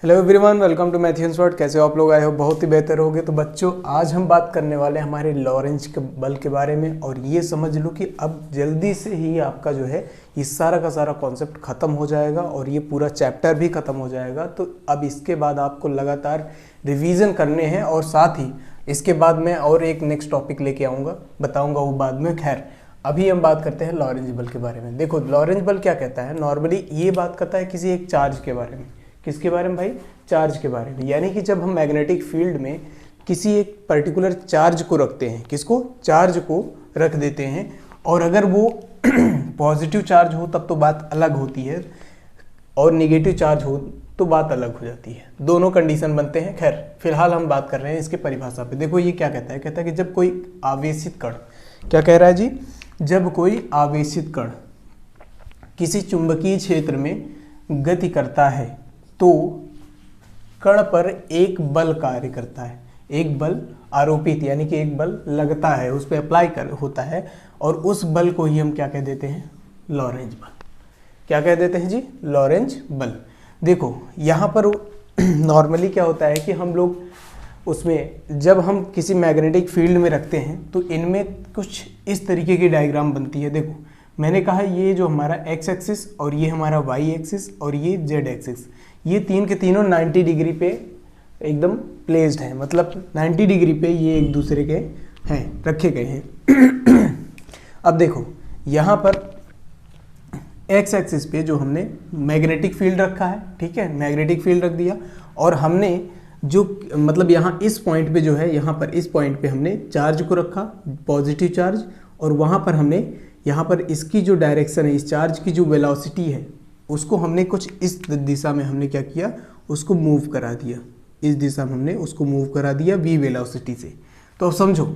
Hello everyone, welcome to मैथ्यून्स world. कैसे हो आप लोग? आए हो बहुत ही बेहतर होगे। तो बच्चों, आज हम बात करने वाले हैं हमारे लॉरेंज के बल के बारे में। और ये समझ लो कि अब जल्दी से ही आपका जो है ये सारा का सारा कॉन्सेप्ट ख़त्म हो जाएगा और ये पूरा चैप्टर भी ख़त्म हो जाएगा। तो अब इसके बाद आपको लगातार रिवीजन करने हैं और साथ ही इसके बाद मैं और एक नेक्स्ट टॉपिक लेके आऊँगा, बताऊँगा वो बाद में। खैर, अभी हम बात करते हैं लॉरेंज बल के बारे में। देखो, लॉरेंज बल क्या कहता है? नॉर्मली ये बात करता है किसी एक चार्ज के बारे में। किसके बारे में भाई? चार्ज के बारे में। यानी कि जब हम मैग्नेटिक फील्ड में किसी एक पर्टिकुलर चार्ज को रखते हैं, किसको? चार्ज को रख देते हैं, और अगर वो पॉजिटिव चार्ज हो तब तो बात अलग होती है, और नेगेटिव चार्ज हो तो बात अलग हो जाती है। दोनों कंडीशन बनते हैं। खैर, फिलहाल हम बात कर रहे हैं इसके परिभाषा पे। देखो ये क्या कहता है? कहता है कि जब कोई आवेशित कण, क्या कह रहा है जी? जब कोई आवेशित कण किसी चुंबकीय क्षेत्र में गति करता है तो कण पर एक बल कार्य करता है। एक बल आरोपित, यानी कि एक बल लगता है, उस पर अप्लाई होता है, और उस बल को ही हम क्या कह देते हैं? लॉरेंज बल। क्या कह देते हैं जी? लॉरेंज बल। देखो यहाँ पर नॉर्मली क्या होता है कि हम लोग उसमें जब हम किसी मैग्नेटिक फील्ड में रखते हैं तो इनमें कुछ इस तरीके की डायग्राम बनती है। देखो, मैंने कहा ये जो हमारा एक्स एक्सिस और ये हमारा वाई एक्सिस और ये जेड एक्सिस, ये तीन के तीनों 90 डिग्री पे एकदम प्लेस्ड हैं, मतलब 90 डिग्री पे ये एक दूसरे के हैं, रखे गए हैं। अब देखो यहाँ पर एक्स एक्सिस पे जो हमने मैग्नेटिक फील्ड रखा है, ठीक है, मैग्नेटिक फील्ड रख दिया, और हमने जो मतलब यहाँ इस पॉइंट पे जो है, यहाँ पर इस पॉइंट पे हमने चार्ज को रखा, पॉजिटिव चार्ज, और वहाँ पर हमने यहाँ पर इसकी जो डायरेक्शन है, इस चार्ज की जो वेलोसिटी है, उसको हमने कुछ इस दिशा में हमने क्या किया? उसको मूव करा दिया। इस दिशा में हमने उसको मूव करा दिया वी वेलोसिटी से। तो अब समझो,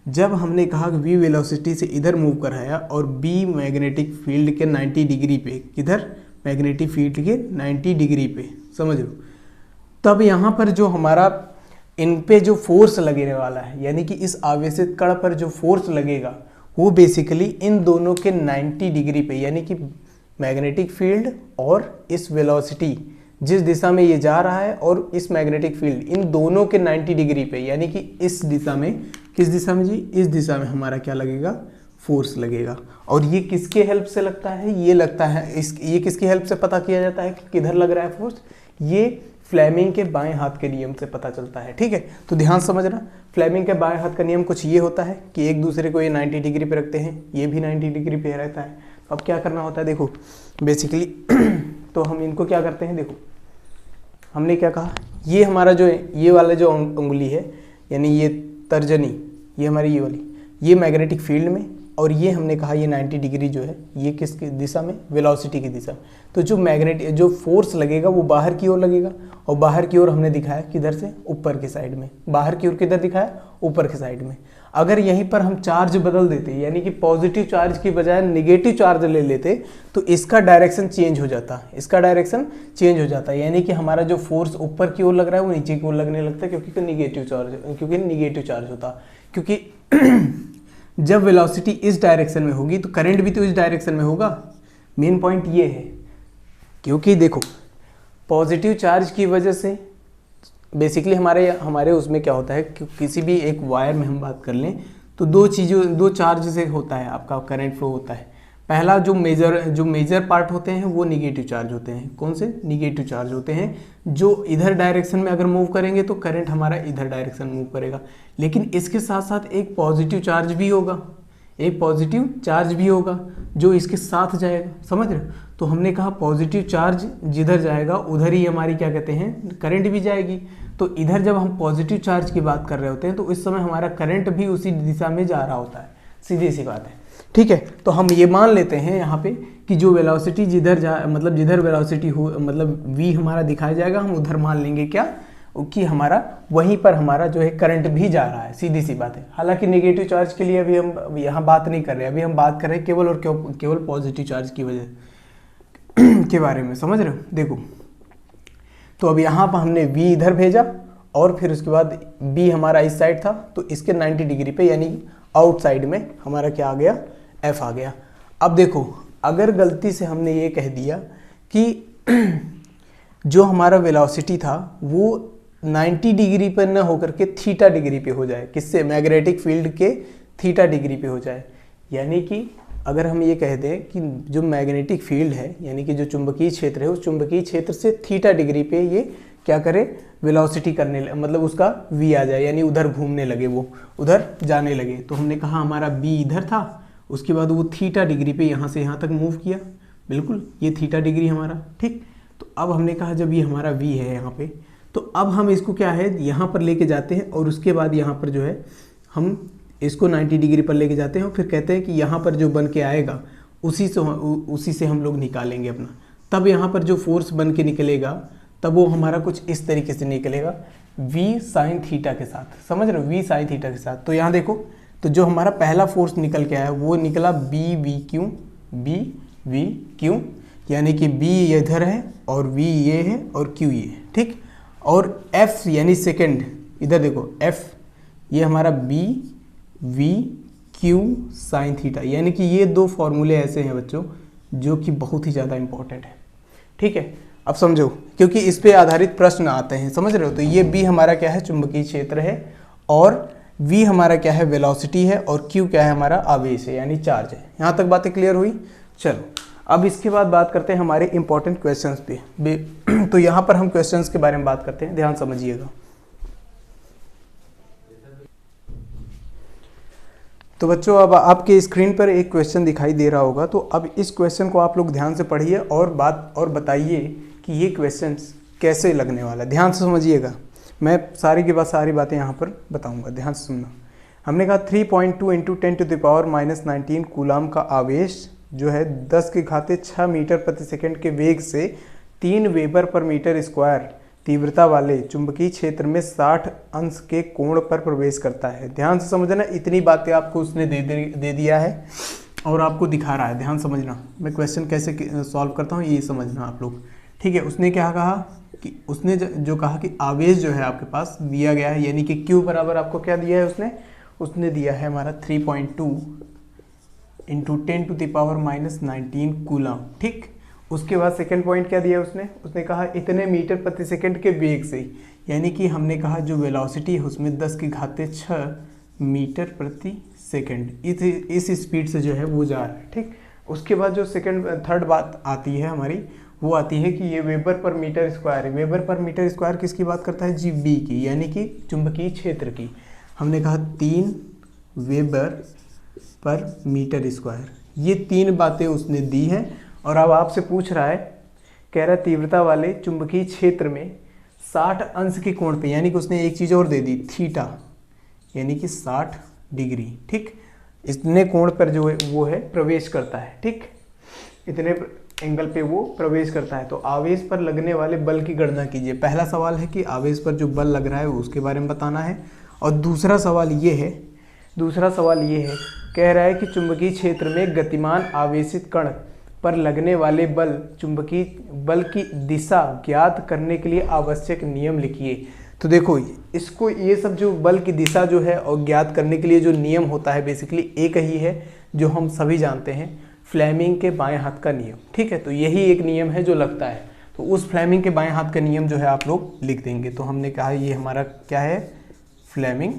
जब हमने कहा कि वी वेलोसिटी से इधर मूव कराया और बी मैग्नेटिक फील्ड के 90 डिग्री पे, किधर? मैग्नेटिक फील्ड के 90 डिग्री पे, समझ लो, तब यहाँ पर जो हमारा इन पे जो फोर्स लगने वाला है, यानी कि इस आवेशित कण पर जो फोर्स लगेगा वो बेसिकली इन दोनों के 90 डिग्री पे, यानी कि मैग्नेटिक फील्ड और इस वेलोसिटी जिस दिशा में ये जा रहा है और इस मैग्नेटिक फील्ड, इन दोनों के 90 डिग्री पे, यानी कि इस दिशा में, किस दिशा में जी? इस दिशा में हमारा क्या लगेगा? फोर्स लगेगा। और ये किसके हेल्प से लगता है? ये लगता है ये किसकी हेल्प से पता किया जाता है कि किधर लग रहा है फोर्स? ये फ्लेमिंग के बाएं हाथ के नियम से पता चलता है, ठीक है। तो ध्यान समझना, फ्लेमिंग के बाएं हाथ का नियम कुछ ये होता है कि एक दूसरे को ये 90 डिग्री पे रखते हैं, ये भी 90 डिग्री पे रहता है। अब क्या करना होता है? देखो बेसिकली तो हम इनको क्या करते हैं? देखो, हमने क्या कहा, ये हमारा जो ये वाला जो उंगली है, यानी ये तर्जनी, ये हमारी ये वाली, ये मैग्नेटिक फील्ड में, और ये हमने कहा ये 90 डिग्री जो है ये किसकी दिशा में? वेलोसिटी की दिशा में। तो जो फोर्स लगेगा वो बाहर की ओर लगेगा, और बाहर की ओर हमने दिखाया किधर से? ऊपर की साइड में। बाहर की ओर किधर दिखाया? ऊपर की साइड में। अगर यहीं पर हम चार्ज बदल देते, यानी कि पॉजिटिव चार्ज की बजाय निगेटिव चार्ज ले लेते, तो इसका डायरेक्शन चेंज हो जाता, इसका डायरेक्शन चेंज हो जाता, यानी कि हमारा जो फोर्स ऊपर की ओर लग रहा है वो नीचे की ओर लगने लगता है, क्योंकि निगेटिव चार्ज होता। क्योंकि जब वेलोसिटी इस डायरेक्शन में होगी तो करंट भी तो इस डायरेक्शन में होगा। मेन पॉइंट ये है, क्योंकि देखो पॉजिटिव चार्ज की वजह से बेसिकली हमारे उसमें क्या होता है कि किसी भी एक वायर में हम बात कर लें तो दो चार्ज से होता है आपका करंट फ्लो होता है। पहला जो मेजर पार्ट होते हैं वो निगेटिव चार्ज होते हैं। कौन से? निगेटिव चार्ज होते हैं, जो इधर डायरेक्शन में अगर मूव करेंगे तो करंट हमारा इधर डायरेक्शन मूव करेगा। लेकिन इसके साथ साथ एक पॉजिटिव चार्ज भी होगा, एक पॉजिटिव चार्ज भी होगा जो इसके साथ जाएगा, समझ रहे हो? तो हमने कहा पॉजिटिव चार्ज जिधर जाएगा उधर ही हमारी क्या कहते हैं? करंट भी जाएगी। तो इधर जब हम पॉजिटिव चार्ज की बात कर रहे होते हैं तो इस समय हमारा करंट भी उसी दिशा में जा रहा होता है, सीधी सी बात है, ठीक है। तो हम ये मान लेते हैं यहाँ पे कि जो वेलोसिटी जिधर वेलोसिटी हो, मतलब v हमारा दिखाया जाएगा, हम उधर मान लेंगे क्या? कि हमारा वहीं पर हमारा जो है करंट भी जा रहा है, सीधी सी बात है। हालांकि नेगेटिव चार्ज के लिए अभी हम यहाँ बात नहीं कर रहे, अभी हम बात कर रहे हैं केवल पॉजिटिव चार्ज की वजह के बारे में, समझ रहे हो? देखो, तो अब यहाँ पर हमने v इधर भेजा और फिर उसके बाद b हमारा इस साइड था, तो इसके 90 डिग्री पे, यानी आउटसाइड में हमारा क्या आ गया? f आ गया। अब देखो, अगर गलती से हमने ये कह दिया कि जो हमारा वेलोसिटी था वो 90 डिग्री पर न होकर के थीटा डिग्री पे हो जाए। किससे? मैग्नेटिक फील्ड के थीटा डिग्री पे हो जाए। यानी कि अगर हम ये कह दें कि जो मैग्नेटिक फील्ड है यानी कि जो चुंबकीय क्षेत्र है उस चुंबकीय क्षेत्र से थीटा डिग्री पे ये क्या करे, वेलोसिटी करने मतलब उसका v आ जाए, यानी उधर घूमने लगे, वो उधर जाने लगे। तो हमने कहा हमारा b इधर था, उसके बाद वो थीटा डिग्री पे यहाँ से यहाँ तक मूव किया, बिल्कुल ये थीटा डिग्री हमारा, ठीक। तो अब हमने कहा जब ये हमारा v है यहाँ पे, तो अब हम इसको क्या है यहाँ पर लेके जाते हैं और उसके बाद यहाँ पर जो है हम इसको 90 डिग्री पर लेके जाते हैं और फिर कहते हैं कि यहाँ पर जो बन के आएगा उसी से हम लोग निकालेंगे अपना। तब यहाँ पर जो फोर्स बन के निकलेगा तब वो हमारा कुछ इस तरीके से निकलेगा v साइन थीटा के साथ, समझ रहे हो, v साइन थीटा के साथ। तो यहाँ देखो, तो जो हमारा पहला फोर्स निकल के आया वो निकला b v q, यानी कि b इधर है और v ये है और q ये है, ठीक। और f यानी सेकंड, इधर देखो f ये हमारा b v q sine theta, यानी कि ये दो फॉर्मूले ऐसे हैं बच्चों जो कि बहुत ही ज़्यादा इंपॉर्टेंट है, ठीक है। अब समझो, क्योंकि इस पे आधारित प्रश्न आते हैं, समझ रहे हो। तो ये b हमारा क्या है, चुंबकीय क्षेत्र है, और v हमारा क्या है, वेलोसिटी है, और q क्या है, हमारा आवेश है यानी चार्ज है। यहाँ तक बातें क्लियर हुई। चलो अब इसके बाद बात करते हैं हमारे इंपॉर्टेंट क्वेश्चंस पे। तो यहाँ पर हम क्वेश्चंस के बारे में बात करते हैं, ध्यान समझिएगा। तो बच्चों अब आपके स्क्रीन पर एक क्वेश्चन दिखाई दे रहा होगा, तो अब इस क्वेश्चन को आप लोग ध्यान से पढ़िए और बताइए कि ये क्वेश्चन कैसे लगने वाला है। ध्यान से समझिएगा, मैं सारी की सारी बातें यहाँ पर बताऊँगा, ध्यान से सुनना। हमने कहा 3.2 × 10⁻⁻19 कूलाम का आवेश जो है 10 की घाते 6 मीटर प्रति सेकंड के वेग से 3 वेबर पर मीटर स्क्वायर तीव्रता वाले चुंबकीय क्षेत्र में 60 अंश के कोण पर प्रवेश करता है। ध्यान से समझना, इतनी बातें आपको उसने दे दिया है और आपको दिखा रहा है, ध्यान समझना। मैं क्वेश्चन कैसे सॉल्व करता हूँ ये समझना आप लोग, ठीक है। उसने क्या कहा कि उसने जो कहा कि आवेश जो है आपके पास दिया गया है, यानी कि Q बराबर आपको क्या दिया है, उसने दिया है हमारा 3.2 × 10⁻⁻19 कूलाम, ठीक। उसके बाद सेकंड पॉइंट क्या दिया उसने कहा इतने मीटर प्रति सेकंड के वेग से, यानी कि हमने कहा जो वेलोसिटी है उसमें 10 की घाते 6 मीटर प्रति सेकंड इस स्पीड से जो है वो जा रहा है, ठीक। उसके बाद जो थर्ड बात आती है हमारी, वो आती है कि ये वेबर पर मीटर स्क्वायर है। वेबर पर मीटर स्क्वायर किसकी बात करता है जी, बी की, यानी कि चुंबकीय क्षेत्र की। हमने कहा 3 वेबर पर मीटर स्क्वायर, ये 3 बातें उसने दी हैं। और अब आपसे पूछ रहा है, कह रहा है तीव्रता वाले चुंबकीय क्षेत्र में 60 अंश के कोण पे, यानी कि उसने एक चीज़ और दे दी, थीटा, यानी कि 60 डिग्री, ठीक। इतने कोण पर जो है वो है प्रवेश करता है, ठीक, इतने एंगल पे वो प्रवेश करता है। तो आवेश पर लगने वाले बल की गणना कीजिए। पहला सवाल है कि आवेश पर जो बल लग रहा है उसके बारे में बताना है। और दूसरा सवाल ये है, कह रहा है कि चुंबकीय क्षेत्र में गतिमान आवेशित कण पर लगने वाले बल, चुंबकीय बल की दिशा ज्ञात करने के लिए आवश्यक नियम लिखिए। तो देखो इसको, ये सब जो बल की दिशा जो है और ज्ञात करने के लिए जो नियम होता है बेसिकली एक ही है जो हम सभी जानते हैं, फ्लेमिंग के बाएं हाथ का नियम, ठीक है। तो यही एक नियम है जो लगता है, तो उस फ्लेमिंग के बाएं हाथ का नियम जो है आप लोग लिख देंगे। तो हमने कहा ये हमारा क्या है, फ्लेमिंग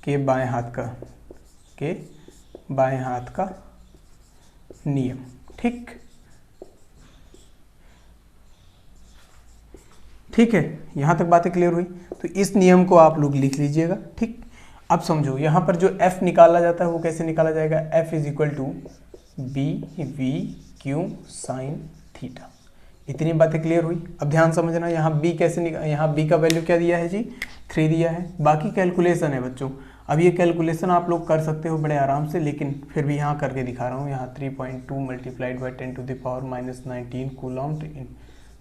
के बाएं हाथ का नियम, ठीक है। यहाँ तक बातें क्लियर हुई। तो इस नियम को आप लोग लिख लीजिएगा, ठीक। अब समझो यहाँ पर जो F निकाला जाता है वो कैसे निकाला जाएगा, F = BV/Q sin थीटा। इतनी बातें क्लियर हुई। अब ध्यान समझना, यहाँ B यहाँ B का वैल्यू क्या दिया है जी, 3 दिया है। बाकी कैलकुलेशन है बच्चों, अब ये कैलकुलेशन आप लोग कर सकते हो बड़े आराम से, लेकिन फिर भी यहाँ करके दिखा रहा हूँ। यहाँ 3.2 × 10⁻⁻19 कूलम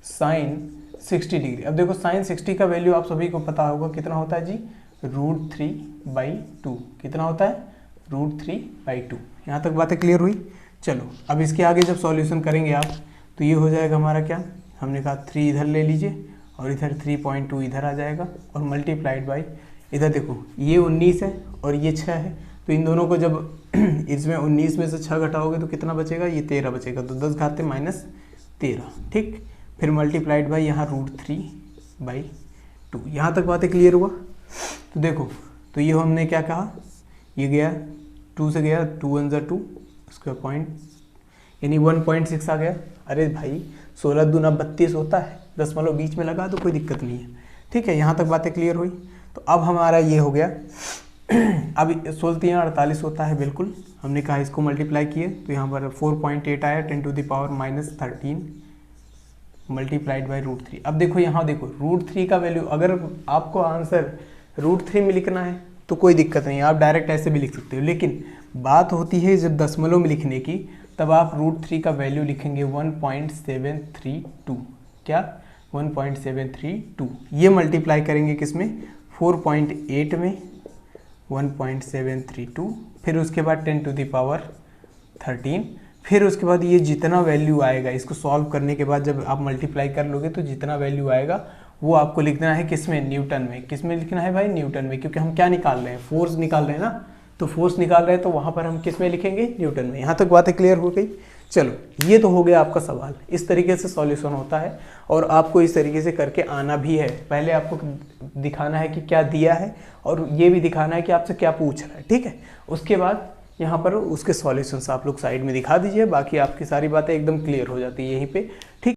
साइन 60 डिग्री। अब देखो साइन 60 का वैल्यू आप सभी को पता होगा कितना होता है जी, √3/2। कितना होता है, √3/2। यहाँ तक बातें क्लियर हुई। चलो अब इसके आगे जब सॉल्यूशन करेंगे आप, तो ये हो जाएगा हमारा क्या, हमने कहा 3 इधर ले लीजिए और इधर 3.2 इधर आ जाएगा और मल्टीप्लाइड बाई, इधर देखो ये 19 है और ये 6 है, तो इन दोनों को जब इसमें 19 में से 6 घटाओगे तो कितना बचेगा, ये 13 बचेगा, तो 10 घाते -13, ठीक। फिर मल्टीप्लाइड बाई यहाँ √3/2। यहाँ तक बातें क्लियर हुआ। तो देखो, तो ये हमने क्या कहा, ये गया 2 से गया, 2 1 2, उसका पॉइंट यानी 1.6 आ गया। अरे भाई 16 दूना 32 होता है, दशमलव बीच में लगा तो कोई दिक्कत नहीं है, ठीक है। यहाँ तक बातें क्लियर हुई। तो अब हमारा ये हो गया। अब 16 48 होता है, बिल्कुल हमने कहा इसको मल्टीप्लाई किए तो यहाँ पर 4.8 आया, 10⁻³ मल्टीप्लाइड बाई √3। अब देखो यहाँ देखो √3 का वैल्यू, अगर आपको आंसर √3 में लिखना है तो कोई दिक्कत नहीं, आप डायरेक्ट ऐसे भी लिख सकते हो, लेकिन बात होती है जब दशमलव में लिखने की, तब आप √3 का वैल्यू लिखेंगे 1.732। क्या 1.732। ये मल्टीप्लाई करेंगे किसमें, 4.8 में 1.732, फिर उसके बाद 10⁻13, फिर उसके बाद ये जितना वैल्यू आएगा, इसको सॉल्व करने के बाद जब आप मल्टीप्लाई कर लोगे तो जितना वैल्यू आएगा वो आपको लिखना है किसमें, न्यूटन में। किसमें लिखना है भाई, न्यूटन में, क्योंकि हम क्या निकाल रहे हैं, फोर्स निकाल रहे हैं ना। तो फोर्स निकाल रहे हैं तो वहाँ पर हम किस में लिखेंगे, न्यूटन में। यहाँ तक बातें क्लियर हो गई। चलो, ये तो हो गया आपका सवाल। इस तरीके से सॉल्यूशन होता है और आपको इस तरीके से करके आना भी है। पहले आपको दिखाना है कि क्या दिया है और ये भी दिखाना है कि आपसे क्या पूछ रहा है, ठीक है। उसके बाद यहाँ पर उसके सॉल्यूशंस आप लोग साइड में दिखा दीजिए, बाकी आपकी सारी बातें एकदम क्लियर हो जाती है यहीं पे, ठीक।